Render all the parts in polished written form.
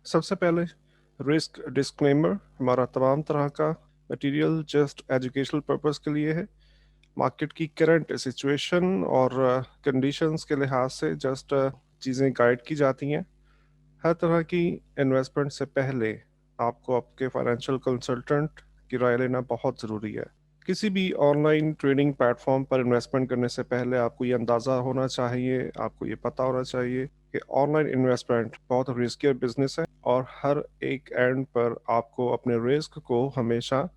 सबसे पहले risk disclaimer, हमारा तमाम तरह का मटेरियल जस्ट एजुकेशनल पर्पस के लिए है। मार्केट की करंट सिचुएशन और कंडीशंस के लिहाज से जस्ट चीज़ें गाइड की जाती हैं। हर तरह की इन्वेस्टमेंट से पहले आपको आपके फाइनेंशियल कंसल्टेंट की राय लेना बहुत ज़रूरी है। किसी भी ऑनलाइन ट्रेडिंग प्लेटफॉर्म पर इन्वेस्टमेंट करने से पहले आपको ये अंदाज़ा होना चाहिए, आपको ये पता होना चाहिए कि ऑनलाइन इन्वेस्टमेंट बहुत रिस्की बिजनेस है और हर एक एंड पर आपको अपने रिस्क को हमेशा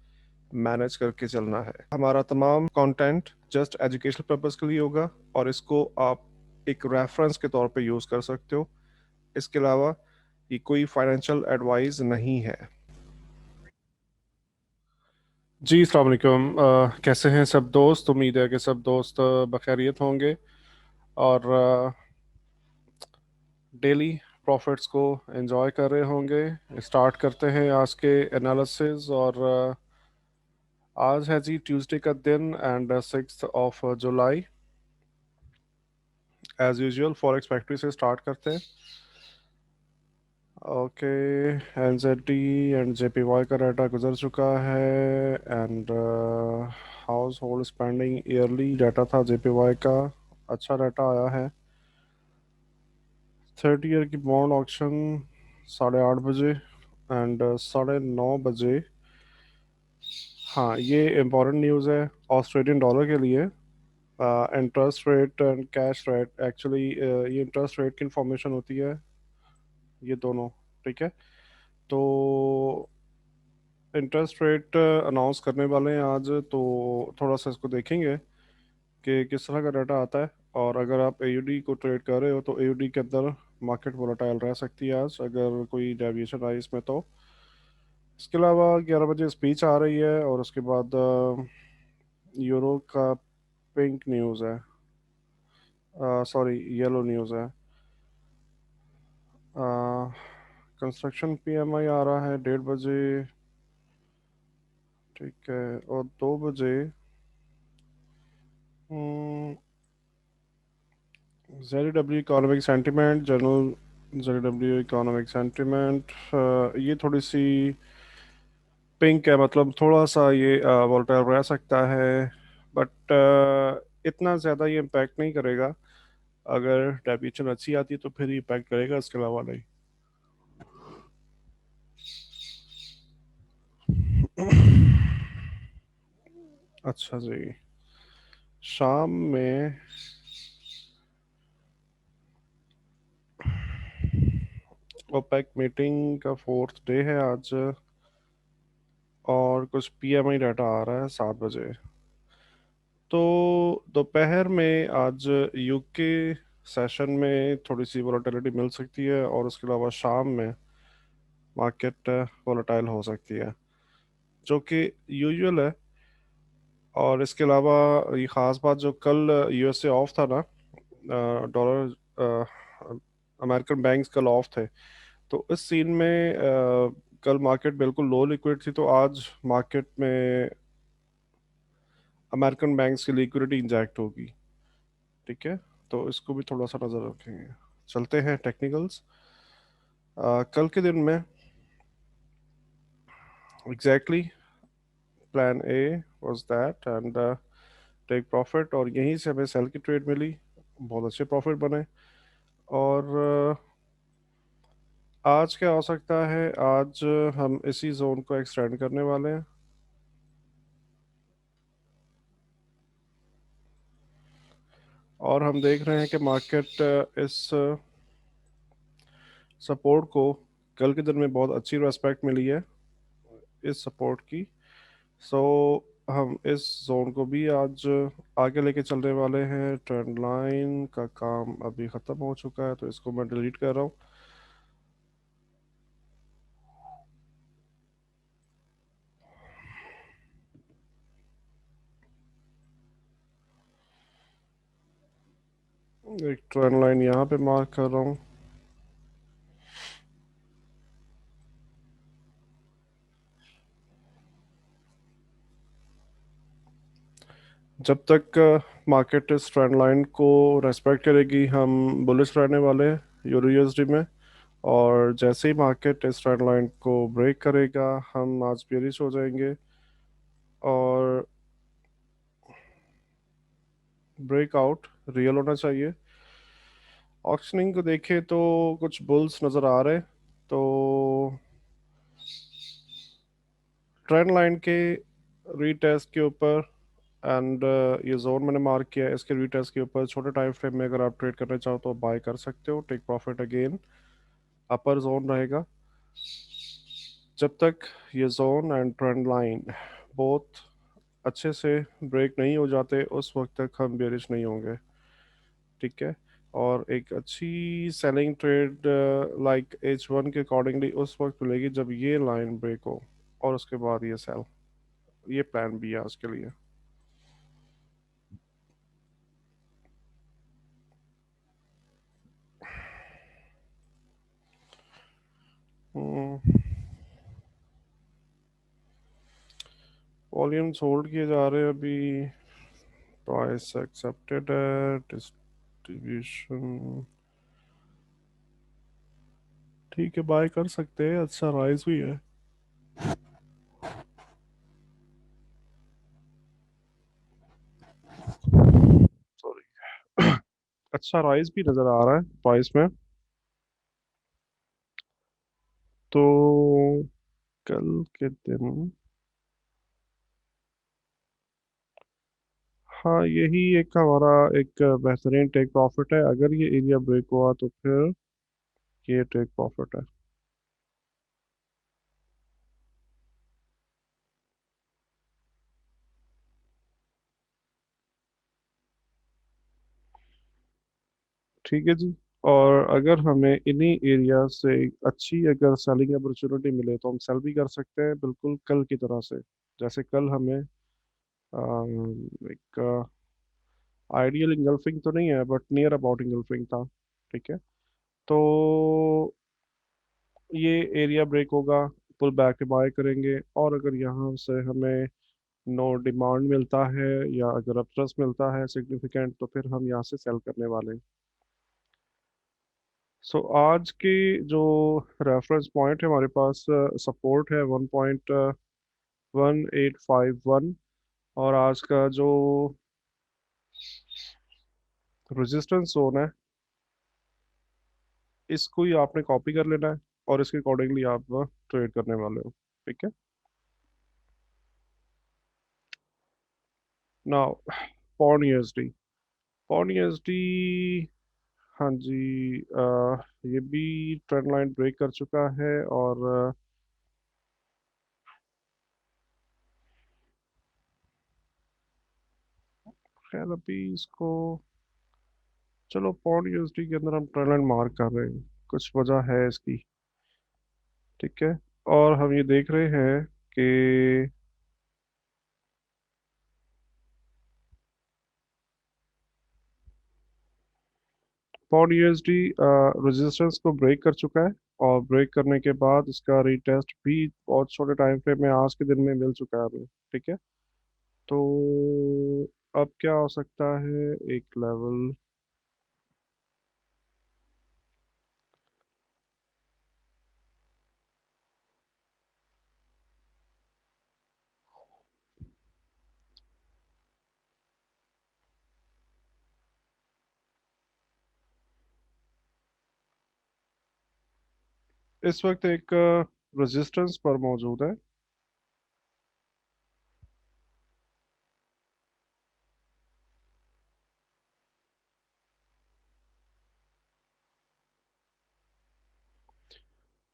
मैनेज करके चलना है। हमारा तमाम कंटेंट जस्ट एजुकेशनल पर्पस के लिए होगा और इसको आप एक रेफरेंस के तौर पे यूज़ कर सकते हो। इसके अलावा ये कोई फाइनेंशियल एडवाइस नहीं है। जी अस्सलाम वालेकुम। कैसे हैं सब दोस्त? उम्मीद है कि सब दोस्त बखैरियत होंगे और डेली प्रॉफिट्स को एंजॉय कर रहे होंगे। स्टार्ट करते हैं आज के एनालिसिस और आज है जी ट्यूसडे का दिन and 6 July. As usual forex factory से स्टार्ट करते हैं। ओके, एनजेडी एंड जेपीवाई का डाटा गुजर चुका है and household spending yearly data था जेपीवाई का। अच्छा डाटा आया है। 30 ईयर की बॉन्ड ऑक्शन 8:30 बजे एंड 9:30 बजे। हाँ, ये इम्पोर्टेंट न्यूज़ है ऑस्ट्रेलियन डॉलर के लिए। Interest rate and cash rate, actually ये इंटरेस्ट रेट की इंफॉर्मेशन होती है, ये दोनों। ठीक है, तो इंटरेस्ट रेट अनाउंस करने वाले हैं आज, तो थोड़ा सा इसको देखेंगे कि किस तरह का डाटा आता है। और अगर आप एयूडी को ट्रेड कर रहे हो तो एयूडी के अंदर मार्केट वोलेटाइल रह सकती है आज, अगर कोई डेविएशन आई इसमें तो। इसके अलावा 11 बजे स्पीच आ रही है और उसके बाद यूरो का पिंक न्यूज़ है, सॉरी येलो न्यूज़ है। कंस्ट्रक्शन पीएमआई आ रहा है 1:30 बजे। ठीक है, और 2 बजे JW economic sentiment, general JW economic sentiment. ये थोड़ी सी पिंक है, मतलब थोड़ा सा ये वोलेटाइल रह सकता है, बट इतना ज़्यादा ये इम्पैक्ट नहीं करेगा। अगर डेविएशन अच्छी आती है तो फिर इम्पैक्ट करेगा, इसके अलावा नहीं। अच्छा जी, शाम में ओपेक मीटिंग का 4th डे है आज और कुछ पीएमआई डाटा आ रहा है 7 बजे। तो दोपहर में आज यूके सेशन में थोड़ी सी वोलेटिलिटी मिल सकती है और उसके अलावा शाम में मार्केट वोलेटाइल हो सकती है, जो कि यूजुअल है। और इसके अलावा ये ख़ास बात, जो कल यूएसए ऑफ था ना, डॉलर अमेरिकन बैंक्स कल ऑफ थे, तो इस सीन में कल मार्केट बिल्कुल लो लिक्विड थी, तो आज मार्केट में अमेरिकन बैंक्स की लिक्विडिटी इंजेक्ट होगी। ठीक है, तो इसको भी थोड़ा सा नज़र रखेंगे। चलते हैं टेक्निकल्स। कल के दिन में exactly plan A was that and take profit, और यहीं से हमें सेल की ट्रेड मिली, बहुत अच्छे प्रॉफिट बने। और आज क्या हो सकता है, आज हम इसी जोन को एक्सटेंड करने वाले हैं और हम देख रहे हैं कि मार्केट इस सपोर्ट को, कल के दिन में बहुत अच्छी रेस्पेक्ट मिली है इस सपोर्ट की। सो हम इस जोन को भी आज आगे लेके चलने वाले हैं। ट्रेंड लाइन का काम अभी ख़त्म हो चुका है, तो इसको मैं डिलीट कर रहा हूँ। एक ट्रेंड लाइन यहाँ पे मार्क कर रहा हूँ। जब तक मार्केट इस ट्रेंड लाइन को रेस्पेक्ट करेगी, हम बुलिश रहने वाले हैं यूरो यूएसडी में। और जैसे ही मार्केट इस ट्रेंड लाइन को ब्रेक करेगा हम आज बेरिश हो जाएंगे। और ब्रेकआउट रियल होना चाहिए। ऑक्शनिंग को देखें तो कुछ बुल्स नज़र आ रहे हैं। तो ट्रेंड लाइन के रीटेस्ट के ऊपर एंड ये जोन मैंने मार्क किया है, इसके रीटेस्ट के ऊपर छोटे टाइम फ्रेम में अगर आप ट्रेड करना चाहो तो बाय कर सकते हो। Take profit again upper zone रहेगा। जब तक ये जोन एंड ट्रेंड लाइन बहुत अच्छे से ब्रेक नहीं हो जाते उस वक्त तक हम बेरिश नहीं होंगे। ठीक है। और एक अच्छी सेलिंग ट्रेड लाइक H1 के अकॉर्डिंगली उस वक्त मिलेगी जब ये लाइन ब्रेक हो और उसके बाद ये सेल। ये प्लान भी है आज के लिए। वॉल्यूम्स होल्ड किए जा रहे हैं अभी। प्राइस एक्सेप्टेड है। डिस्ट्रीब्यूशन ठीक है, बाय कर सकते हैं, अच्छा राइज भी है। सॉरी। अच्छा राइज भी नज़र आ रहा है प्राइस में। तो कल के दिन हाँ यही एक हमारा एक बेहतरीन टेक प्रॉफिट है। अगर ये एरिया ब्रेक हुआ तो फिर ये टेक प्रॉफिट है। ठीक है जी। और अगर हमें इन्हीं एरिया से अच्छी अगर सेलिंग अपॉर्चुनिटी मिले तो हम सेल भी कर सकते हैं बिल्कुल कल की तरह से। जैसे कल हमें एक आइडियल इंगल्फिंग तो नहीं है बट नियर अबाउट इंगल्फिंग था। ठीक है। तो ये एरिया ब्रेक होगा, पुल बैक के बाय करेंगे। और अगर यहाँ से हमें नो डिमांड मिलता है या अगर अपट्रस्ट मिलता है सिग्निफिकेंट तो फिर हम यहाँ से सेल करने वाले हैं। सो आज की जो रेफरेंस पॉइंट है हमारे पास सपोर्ट है 1.1851। और आज का जो रेजिस्टेंस जोन है इसको ही आपने कॉपी कर लेना है और इसके अकॉर्डिंगली आप ट्रेड करने वाले हो। ठीक है। Now pound USD. Pound USD हाँ जी ये भी ट्रेंड लाइन ब्रेक कर चुका है। और खैर अभी इसको चलो पौंड यूएसडी के अंदर हम ट्रेंड लाइन मार्क कर रहे हैं, कुछ वजह है इसकी। ठीक है। और हम ये देख रहे हैं कि पौंड यूएसडी रेजिस्टेंस को ब्रेक कर चुका है। और ब्रेक करने के बाद इसका रीटेस्ट भी बहुत छोटे टाइम फ्रेम में आज के दिन में मिल चुका है हमें। ठीक है। तो अब क्या हो सकता है एक लेवल। इस वक्त एक रेजिस्टेंस पर मौजूद है।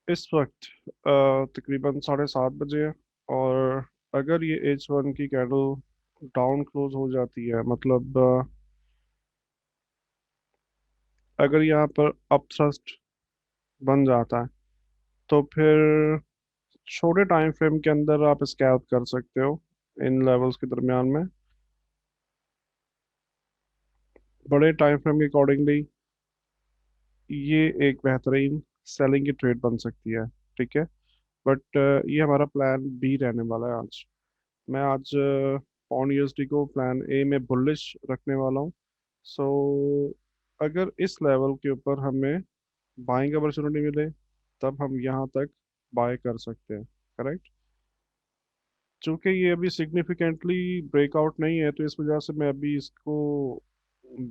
इस वक्त तकरीबन 7:30 बजे है। और अगर ये H1 की कैंडल डाउन क्लोज हो जाती है मतलब अगर यहाँ पर अप थ्रस्ट बन जाता है तो फिर छोटे टाइम फ्रेम के अंदर आप स्कैल्प कर सकते हो इन लेवल्स के दरमियान में। बड़े टाइम फ्रेम के अकॉर्डिंगली ये एक बेहतरीन सेलिंग की ट्रेड बन सकती है। ठीक है। बट ये हमारा प्लान बी रहने वाला है आज। मैं आज पौंड यूएसडी को प्लान ए में बुलिश रखने वाला हूँ। सो अगर इस लेवल के ऊपर हमें बाइंग अपॉर्चुनिटी मिले तब हम यहाँ तक बाय कर सकते हैं। करेक्ट। चूंकि ये अभी सिग्निफिकेंटली ब्रेकआउट नहीं है, तो इस वजह से मैं अभी इसको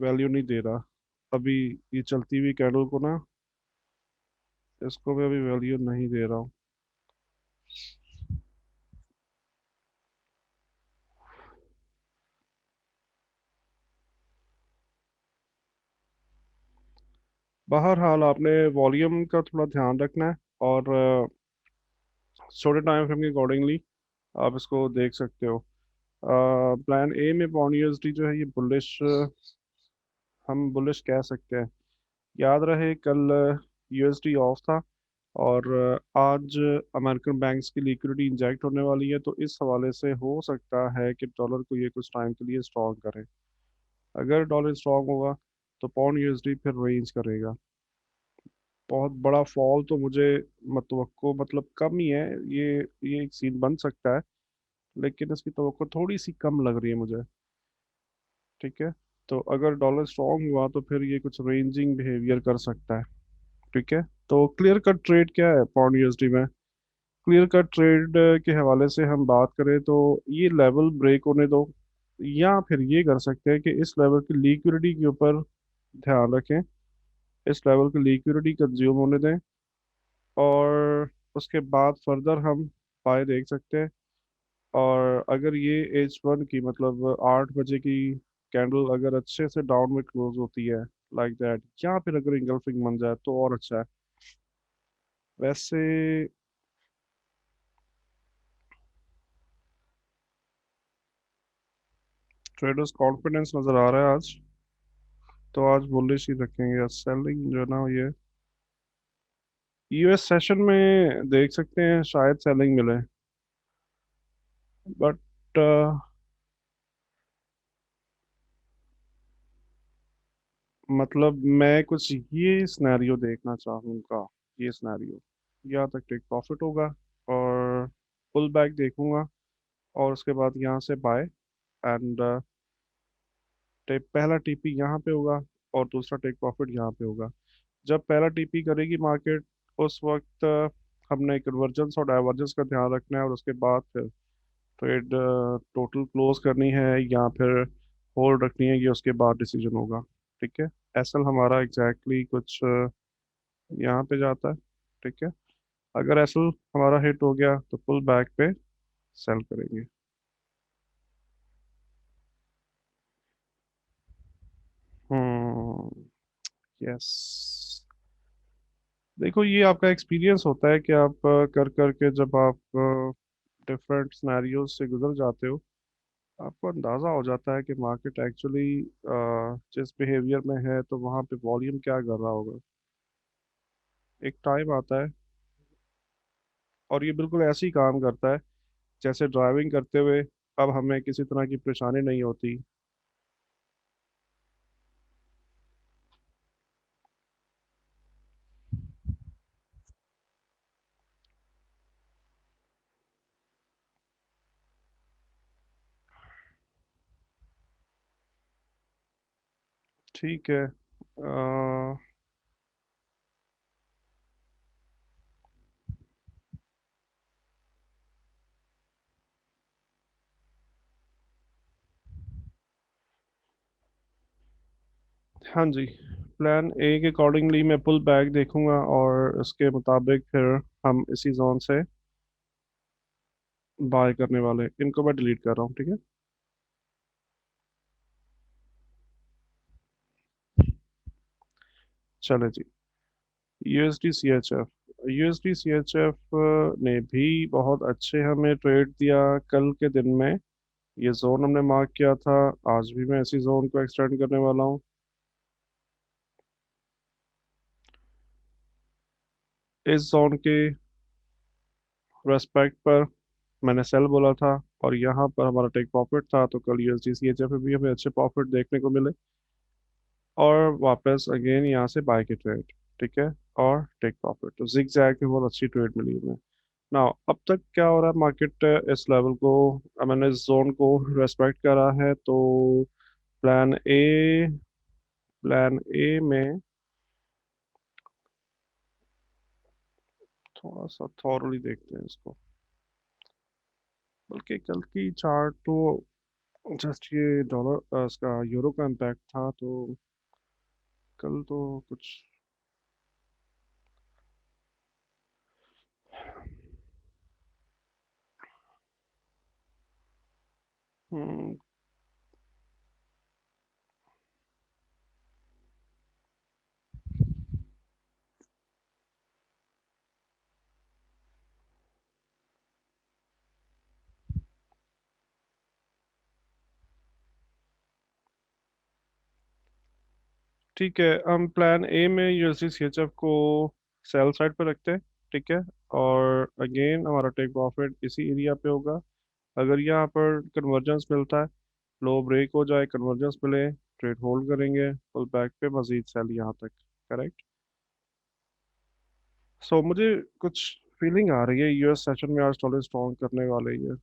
वैल्यू नहीं दे रहा। अभी ये चलती हुई कैंडल को ना, इसको मैं अभी वैल्यू नहीं दे रहा हूँ। बहरहाल आपने वॉल्यूम का थोड़ा ध्यान रखना है, और छोटे टाइम फ्रेम के अकॉर्डिंगली आप इसको देख सकते हो। प्लान ए में पॉन्ड यूएसडी जो है ये बुलिश, हम बुलिश कह सकते हैं। याद रहे कल यूएसडी ऑफ था, और आज अमेरिकन बैंक्स की लिक्विडिटी इंजेक्ट होने वाली है, तो इस हवाले से हो सकता है कि डॉलर को ये कुछ टाइम के लिए स्ट्रॉन्ग करे। अगर डॉलर स्ट्रॉन्ग होगा तो पाउंड यूएसडी फिर रेंज करेगा। बहुत बड़ा फॉल तो मुझे मतवक्को, मतलब कम ही है। ये एक सीन बन सकता है, लेकिन इसकी तवक्को थोड़ी सी कम लग रही है मुझे। ठीक है। तो अगर डॉलर स्ट्रॉन्ग हुआ तो फिर ये कुछ रेंजिंग बिहेवियर कर सकता है। ठीक है। तो क्लियर कट ट्रेड क्या है पाउंड यूएसडी में? क्लियर कट ट्रेड के हवाले से हम बात करें तो ये लेवल ब्रेक होने दो, या फिर ये कर सकते हैं कि इस लेवल की लिक्विडिटी के ऊपर ध्यान रखें। इस लेवल की लिक्विडिटी कंज्यूम होने दें, और उसके बाद फर्दर हम बाय देख सकते हैं। और अगर ये H1 की, मतलब 8 बजे की कैंडल अगर अच्छे से डाउन में क्लोज होती है, लाइक दैट, या फिर अगर इंगल्फिंग बन जाए तो और अच्छा है। वैसे ट्रेडर्स कॉन्फिडेंस नज़र आ रहा है आज, तो आज बुलिश ही रखेंगे। सेलिंग जो है ना ये यूएस सेशन में देख सकते हैं, शायद सेलिंग मिले, बट मतलब मैं कुछ ये सिनेरियो देखना चाहूँगा। ये सिनेरियो, या तक टेक प्रॉफिट होगा और पुल बैक देखूंगा, और उसके बाद यहाँ से बाय, एंड पहला टीपी यहाँ पे होगा और दूसरा टेक प्रॉफिट यहाँ पे होगा। जब पहला टीपी करेगी मार्केट, उस वक्त हमने कन्वर्जेंस और डाइवर्जेंस का ध्यान रखना है, और उसके बाद फिर ट्रेड टोटल क्लोज करनी है या फिर होल्ड रखनी है, ये उसके बाद डिसीजन होगा। ठीक है। एसएल हमारा एग्जैक्टली कुछ यहाँ पे जाता है। ठीक है। अगर एसएल हमारा हिट हो गया तो पुल बैक पे सेल करेंगे। हम्म। यस। देखो, ये आपका एक्सपीरियंस होता है कि आप कर कर के जब आप डिफरेंट सिनेरियोज से गुजर जाते हो, आपको अंदाज़ा हो जाता है कि मार्केट एक्चुअली जिस बिहेवियर में है, तो वहाँ पे वॉल्यूम क्या कर रहा होगा। एक टाइम आता है, और ये बिल्कुल ऐसे ही काम करता है जैसे ड्राइविंग करते हुए अब हमें किसी तरह की परेशानी नहीं होती। ठीक है। हाँ जी। प्लान ए के अकॉर्डिंगली मैं पुल बैक देखूंगा, और उसके मुताबिक फिर हम इसी जोन से बाय करने वाले। इनको मैं डिलीट कर रहा हूँ। ठीक है। चले जी। USD C H F. USD C H F ने भी बहुत अच्छे हमें ट्रेड दिया कल के दिन में। ये जोन हमने मार्क किया था, आज भी मैं इसी जोन को एक्सटेंड करने वाला हूँ। इस जोन के रेस्पेक्ट पर मैंने सेल बोला था, और यहाँ पर हमारा टेक प्रॉफिट था, तो कल यूएसडी सी एच एफ में भी हमें अच्छे प्रॉफिट देखने को मिले, और वापस अगेन यहाँ से बाय की ट्रेड। ठीक है। और टेक प्रॉफिट, तो जिग जैग की बहुत अच्छी ट्रेड मिली हमें। ना, अब तक क्या हो रहा है, मार्केट इस लेवल को, मैंने इस जोन को रेस्पेक्ट करा है, तो प्लान ए प्लान ए में थोड़ा सा थॉरली देखते हैं इसको। बल्कि कल की चार्ट तो जस्ट ये डॉलर इसका यूरो का इम्पैक्ट था, तो कल तो कुछ। हम्म, ठीक है, हम प्लान ए में यूएसडी सीएचएफ को सेल साइड पे रखते हैं। ठीक है। और अगेन हमारा टेक प्रॉफिट इसी एरिया पे होगा। अगर यहाँ पर कन्वर्जेंस मिलता है, लो ब्रेक हो जाए, कन्वर्जेंस मिले, ट्रेड होल्ड करेंगे, पुल बैक पे मजीद सेल यहाँ तक। करेक्ट। सो मुझे कुछ फीलिंग आ रही है यूएस सेशन में आज डॉलर स्ट्रॉन्ग करने वाले ही है।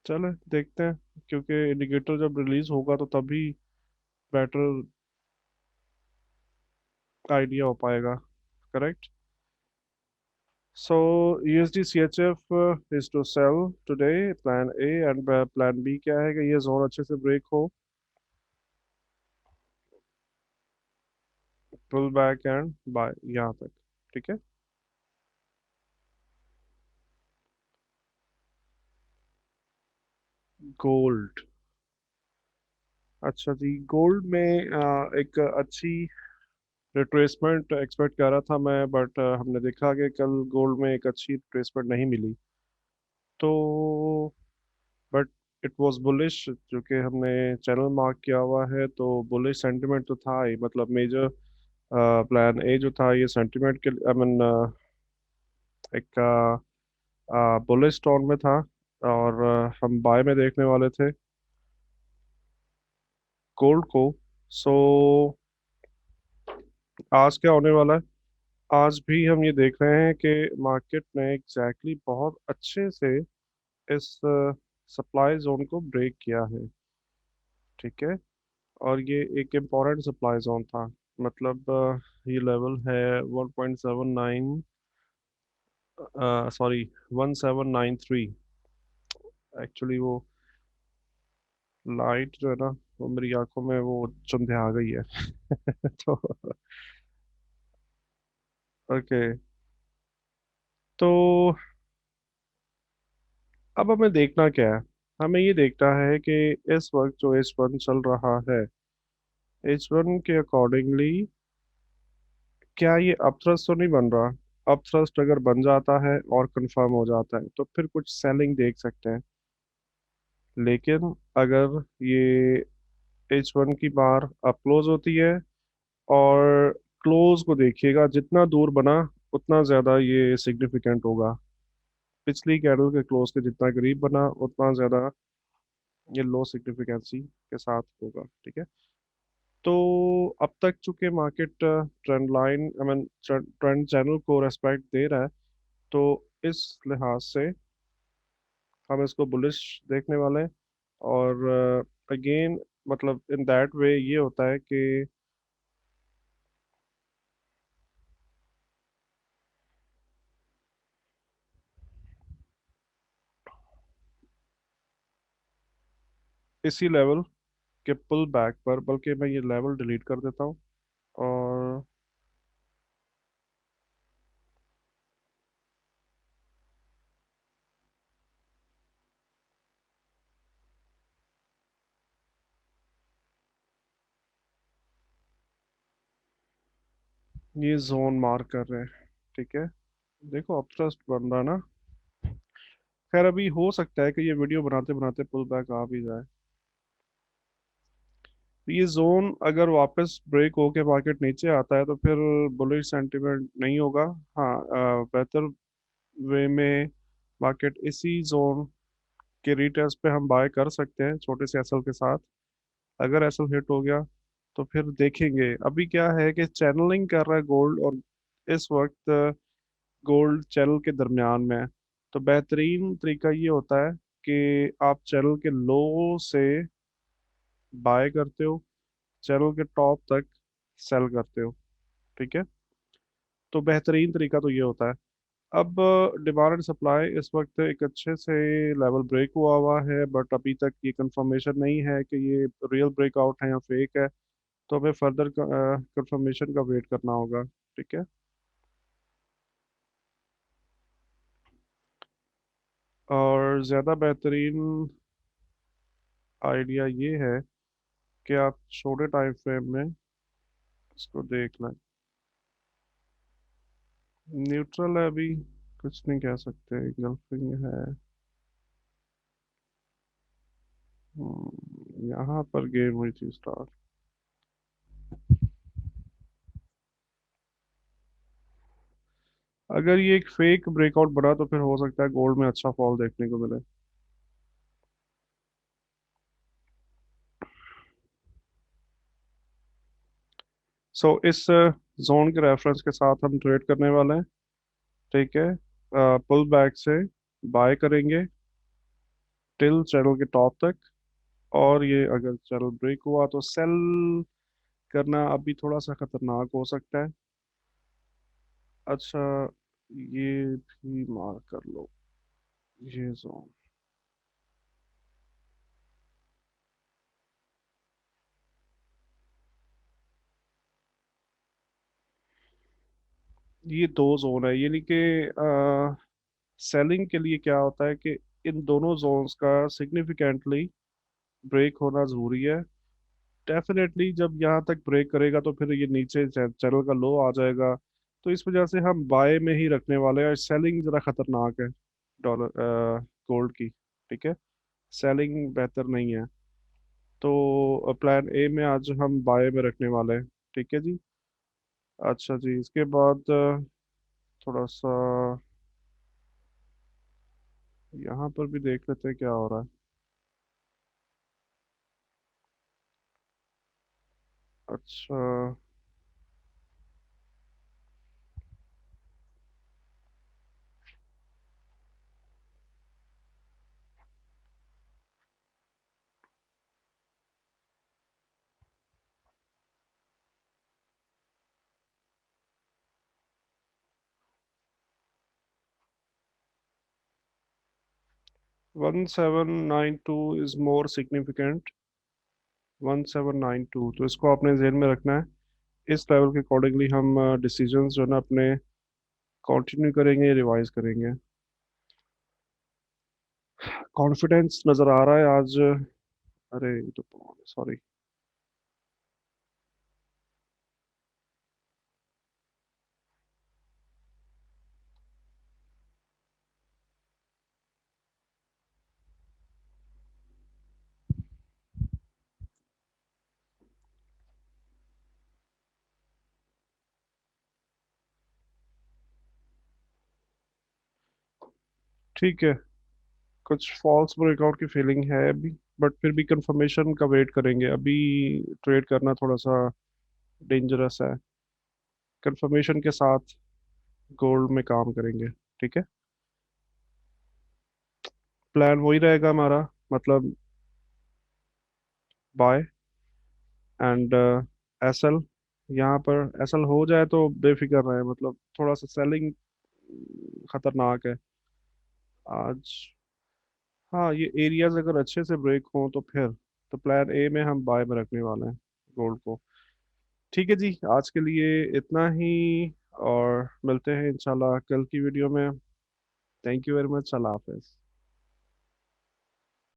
चले देखते हैं, क्योंकि इंडिकेटर जब रिलीज होगा तो तभी बेटर आइडिया हो पाएगा। Correct. So USD CHF is to sell today, plan A. And plan B क्या है कि ये जोन अच्छे से ब्रेक हो, पुल बैक एंड बाय यहाँ तक। ठीक है। गोल्ड। अच्छा जी, गोल्ड में एक अच्छी रिट्रेसमेंट एक्सपेक्ट कर रहा था मैं, बट हमने देखा कि कल गोल्ड में एक अच्छी रिट्रेसमेंट नहीं मिली। तो बट इट वाज बुलिश, जो कि हमने चैनल मार्क किया हुआ है, तो बुलिश सेंटिमेंट तो था ही। मतलब मेजर प्लान ए जो था ये सेंटिमेंट के आई मीन एक बुलिश टोन में था, और हम बाय में देखने वाले थे गोल्ड को। सो आज क्या होने वाला है? आज भी हम ये देख रहे हैं कि मार्केट ने एग्जैक्टली बहुत अच्छे से इस सप्लाई जोन को ब्रेक किया है। ठीक है। और ये एक इम्पॉर्टेंट सप्लाई जोन था। मतलब ये लेवल है 1.79, सॉरी 1793। एक्चुअली वो लाइट जो है ना, वो मेरी आंखों में वो चुंधे आ गई है। तो ओके। तो अब हमें देखना क्या है? हमें ये देखना है कि इस वक्त जो H1 चल रहा है, H1 के अकॉर्डिंगली क्या ये अपथ्रस्ट तो नहीं बन रहा? अपथ्रस्ट अगर बन जाता है और कंफर्म हो जाता है तो फिर कुछ सेलिंग देख सकते हैं। लेकिन अगर ये H1 की बार अप क्लोज होती है, और क्लोज को देखिएगा, जितना दूर बना उतना ज़्यादा ये सिग्निफिकेंट होगा। पिछली कैंडल के क्लोज के जितना करीब बना उतना ज़्यादा ये लो सिग्निफिकेंसी के साथ होगा। ठीक है। तो अब तक चूंकि market trend line I mean trend channel को रेस्पेक्ट दे रहा है, तो इस लिहाज से हम इसको बुलिश देखने वाले हैं। और अगेन मतलब इन दैट वे ये होता है कि इसी लेवल के पुल बैक पर, बल्कि मैं ये लेवल डिलीट कर देता हूँ। और ये जोन मार्क कर रहे हैं। ठीक है। देखो अपथ्रस्ट बन रहा ना। खैर अभी हो सकता है कि ये वीडियो बनाते बनाते पुल बैक आ भी जाए। तो ये जोन अगर वापस ब्रेक होके मार्केट नीचे आता है तो फिर बुलिश सेंटीमेंट नहीं होगा। हाँ, बेहतर वे में मार्केट इसी जोन के रीटेस्ट पे हम बाय कर सकते हैं छोटे से एसएल के साथ। अगर एसएल हिट हो गया तो फिर देखेंगे। अभी क्या है कि चैनलिंग कर रहा है गोल्ड, और इस वक्त गोल्ड चैनल के दरमियान में है। तो बेहतरीन तरीका ये होता है कि आप चैनल के लो से बाय करते हो, चैनल के टॉप तक सेल करते हो। ठीक है। तो बेहतरीन तरीका तो ये होता है। अब डिमांड एंड सप्लाई इस वक्त एक अच्छे से लेवल ब्रेक हुआ हुआ है, बट अभी तक ये कंफर्मेशन नहीं है कि ये रियल ब्रेकआउट है या फेक है। तो हमें फर्दर कंफर्मेशन का वेट करना होगा। ठीक है। और ज़्यादा बेहतरीन आइडिया ये है कि आप छोटे टाइम फ्रेम में इसको देख लें। न्यूट्रल है अभी, कुछ नहीं कह सकते, गल्फिंग है। यहाँ पर गेम हुई थी स्टार्ट। अगर ये एक फेक ब्रेकआउट बना तो फिर हो सकता है गोल्ड में अच्छा फॉल देखने को मिले। सो इस जोन के रेफरेंस के साथ हम ट्रेड करने वाले हैं। ठीक है। पुल बैक से बाय करेंगे टिल चैनल के टॉप तक। और ये अगर चैनल ब्रेक हुआ तो सेल करना अभी थोड़ा सा खतरनाक हो सकता है। अच्छा, ये भी मार्क कर लो, ये जोन। ये दो जोन है, यानी कि सेलिंग के लिए क्या होता है कि इन दोनों जोन्स का सिग्निफिकेंटली ब्रेक होना ज़रूरी है। डेफिनेटली जब यहाँ तक ब्रेक करेगा तो फिर ये नीचे चैनल का लो आ जाएगा। तो इस वजह से हम बाय में ही रखने वाले हैं। सेलिंग ज़रा खतरनाक है डॉलर गोल्ड की। ठीक है। सेलिंग बेहतर नहीं है। तो प्लान ए में आज हम बाय में रखने वाले हैं। ठीक है जी। अच्छा जी, इसके बाद थोड़ा सा यहाँ पर भी देख लेते हैं क्या हो रहा है। अच्छा, 1792 इज मोर सिग्निफिकेंट। 1792, तो इसको आपने जेल में रखना है। इस लेवल के अकॉर्डिंगली हम डिसीजंस जो है ना अपने कंटिन्यू करेंगे, रिवाइज करेंगे। कॉन्फिडेंस नज़र आ रहा है आज। अरे ये तो सॉरी। ठीक है। कुछ फॉल्स ब्रेकआउट की फीलिंग है अभी, बट फिर भी कंफर्मेशन का वेट करेंगे अभी। ट्रेड करना थोड़ा सा डेंजरस है। कंफर्मेशन के साथ गोल्ड में काम करेंगे। ठीक है। प्लान वही रहेगा हमारा, मतलब बाय एंड एसएल। यहाँ पर एसएल हो जाए तो बेफिक्र रहे, मतलब थोड़ा सा सेलिंग खतरनाक है आज। हाँ, ये एरियाज अगर अच्छे से ब्रेक हों तो फिर तो प्लान ए में हम बाय में रखने वाले हैं गोल्ड को। ठीक है जी, आज के लिए इतना ही। और मिलते हैं इंशाल्लाह कल की वीडियो में। Thank you very much. Allah Hafiz.